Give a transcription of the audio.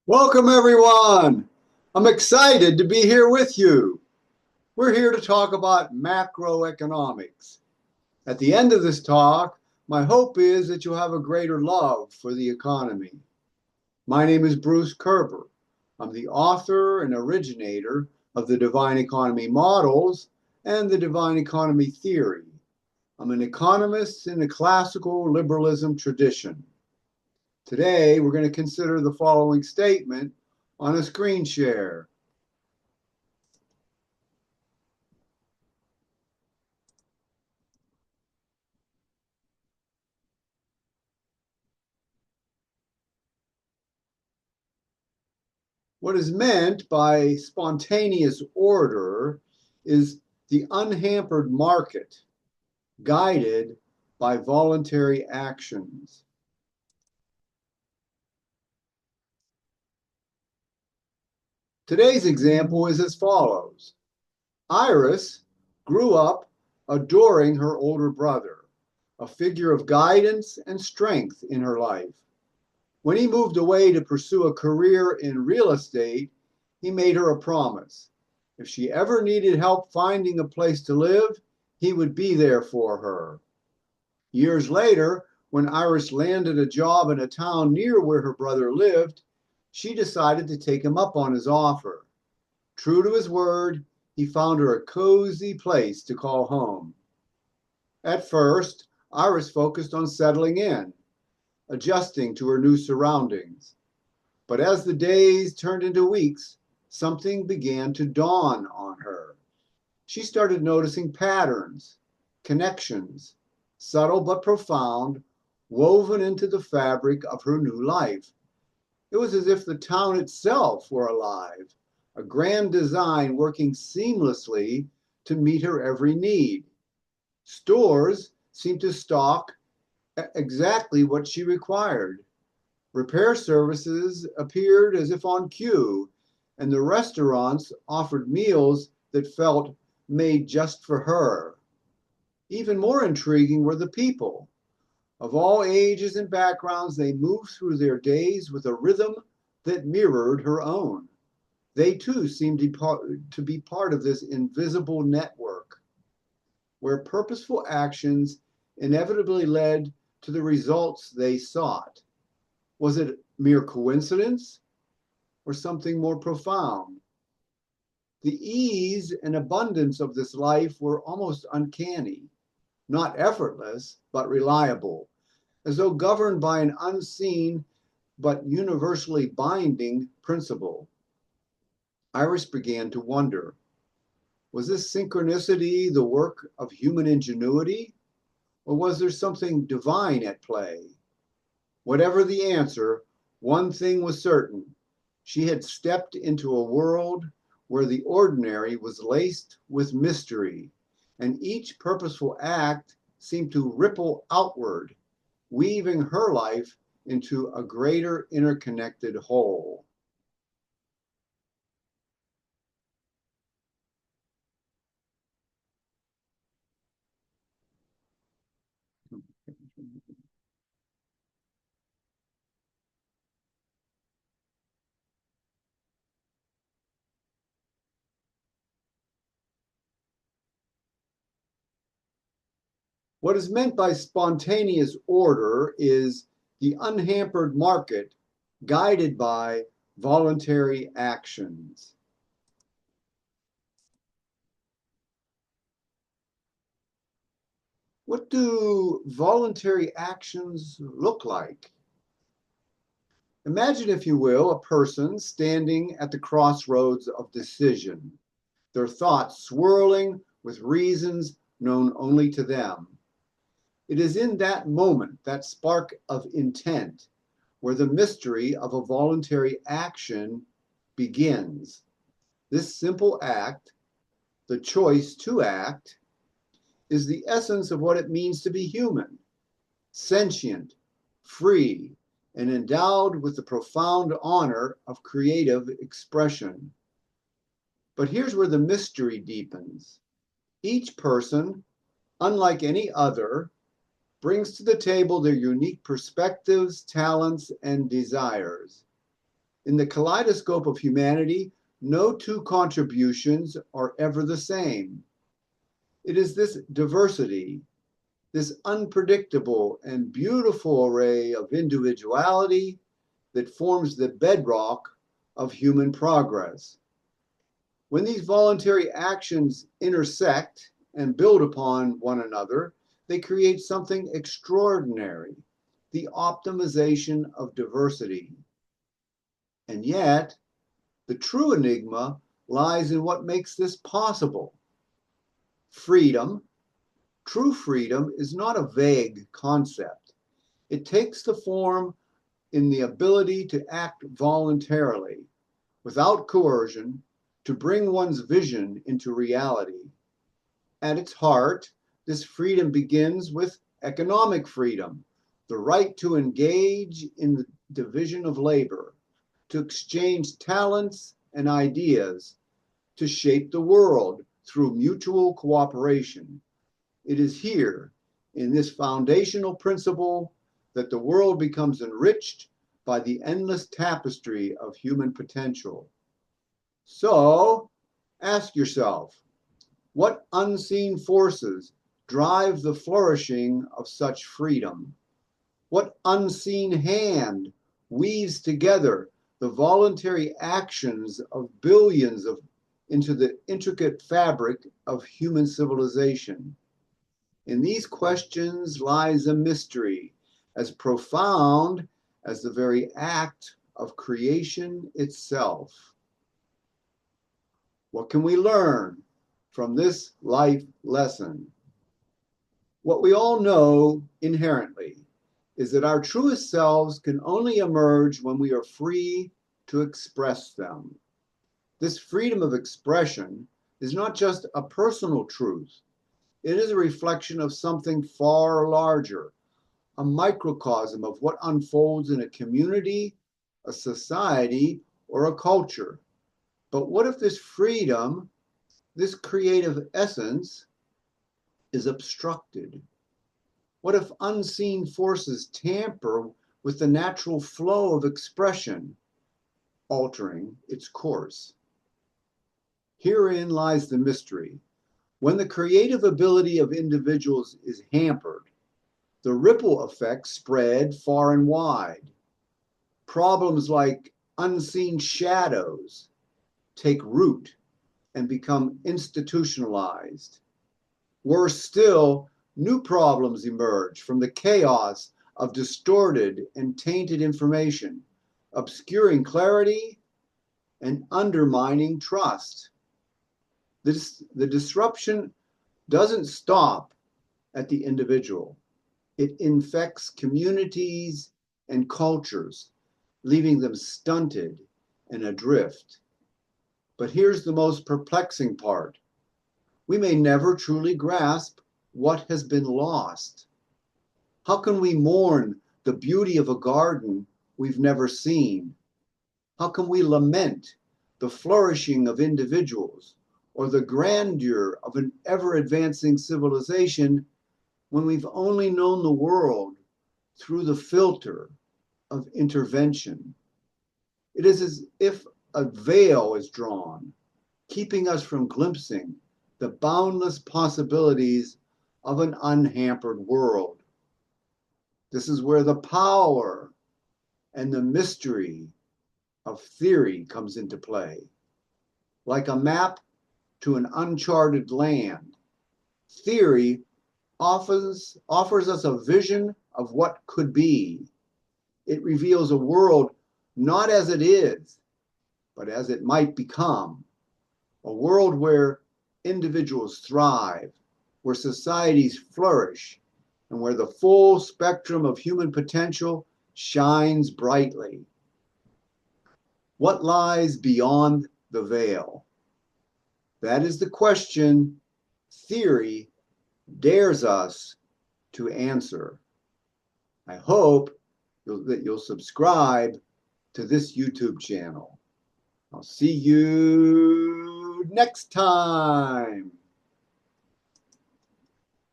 Welcome, everyone. I'm excited to be here with you. We're here to talk about macroeconomics. At the end of this talk, my hope is that you'll have a greater love for the economy. My name is Bruce Kerber. I'm the author and originator of the Divine Economy Models and the Divine Economy Theory. I'm an economist in the classical liberalism tradition. Today, we're going to consider the following statement on a screen share. What is meant by spontaneous order is the unhampered market guided by voluntary actions. Today's example is as follows. Iris grew up adoring her older brother, a figure of guidance and strength in her life. When he moved away to pursue a career in real estate, he made her a promise. If she ever needed help finding a place to live, he would be there for her. Years later, when Iris landed a job in a town near where her brother lived, she decided to take him up on his offer. True to his word, he found her a cozy place to call home. At first, Iris focused on settling in, adjusting to her new surroundings. But as the days turned into weeks, something began to dawn on her. She started noticing patterns, connections, subtle but profound, woven into the fabric of her new life. It was as if the town itself were alive, a grand design working seamlessly to meet her every need. Stores seemed to stock exactly what she required. Repair services appeared as if on cue, and the restaurants offered meals that felt made just for her. Even more intriguing were the people. Of all ages and backgrounds, they moved through their days with a rhythm that mirrored her own. They too seemed to be part of this invisible network, where purposeful actions inevitably led to the results they sought. Was it mere coincidence or something more profound? The ease and abundance of this life were almost uncanny, not effortless, but reliable, as though governed by an unseen but universally binding principle. Iris began to wonder, was this synchronicity the work of human ingenuity, or was there something divine at play? Whatever the answer, one thing was certain. She had stepped into a world where the ordinary was laced with mystery, and each purposeful act seemed to ripple outward, weaving her life into a greater interconnected whole. What is meant by spontaneous order is the unhampered market guided by voluntary actions. What do voluntary actions look like? Imagine, if you will, a person standing at the crossroads of decision, their thoughts swirling with reasons known only to them. It is in that moment, that spark of intent, where the mystery of a voluntary action begins. This simple act, the choice to act, is the essence of what it means to be human, sentient, free, and endowed with the profound honor of creative expression. But here's where the mystery deepens. Each person, unlike any other, brings to the table their unique perspectives, talents, and desires. In the kaleidoscope of humanity, no two contributions are ever the same. It is this diversity, this unpredictable and beautiful array of individuality that forms the bedrock of human progress. When these voluntary actions intersect and build upon one another, they create something extraordinary, the optimization of diversity. And yet, the true enigma lies in what makes this possible. Freedom, true freedom, is not a vague concept. It takes the form in the ability to act voluntarily, without coercion, to bring one's vision into reality. At its heart, this freedom begins with economic freedom, the right to engage in the division of labor, to exchange talents and ideas, to shape the world through mutual cooperation. It is here, in this foundational principle, that the world becomes enriched by the endless tapestry of human potential. So, ask yourself, what unseen forces drive the flourishing of such freedom? What unseen hand weaves together the voluntary actions of billions into the intricate fabric of human civilization? In these questions lies a mystery as profound as the very act of creation itself. What can we learn from this life lesson? What we all know inherently is that our truest selves can only emerge when we are free to express them. This freedom of expression is not just a personal truth. It is a reflection of something far larger, a microcosm of what unfolds in a community, a society, or a culture. But what if this freedom, this creative essence, is obstructed? What if unseen forces tamper with the natural flow of expression, altering its course? Herein lies the mystery. When the creative ability of individuals is hampered, the ripple effects spread far and wide. Problems like unseen shadows take root and become institutionalized. Worse still, new problems emerge from the chaos of distorted and tainted information, obscuring clarity and undermining trust. The disruption doesn't stop at the individual. It infects communities and cultures, leaving them stunted and adrift. But here's the most perplexing part. We may never truly grasp what has been lost. How can we mourn the beauty of a garden we've never seen? How can we lament the flourishing of individuals or the grandeur of an ever-advancing civilization when we've only known the world through the filter of intervention? It is as if a veil is drawn, keeping us from glimpsing the boundless possibilities of an unhampered world. This is where the power and the mystery of theory comes into play. Like a map to an uncharted land, theory offers us a vision of what could be. It reveals a world not as it is, but as it might become. A world where individuals thrive, where societies flourish, and where the full spectrum of human potential shines brightly. What lies beyond the veil? That is the question theory dares us to answer. I hope that you'll subscribe to this YouTube channel. I'll see you next time.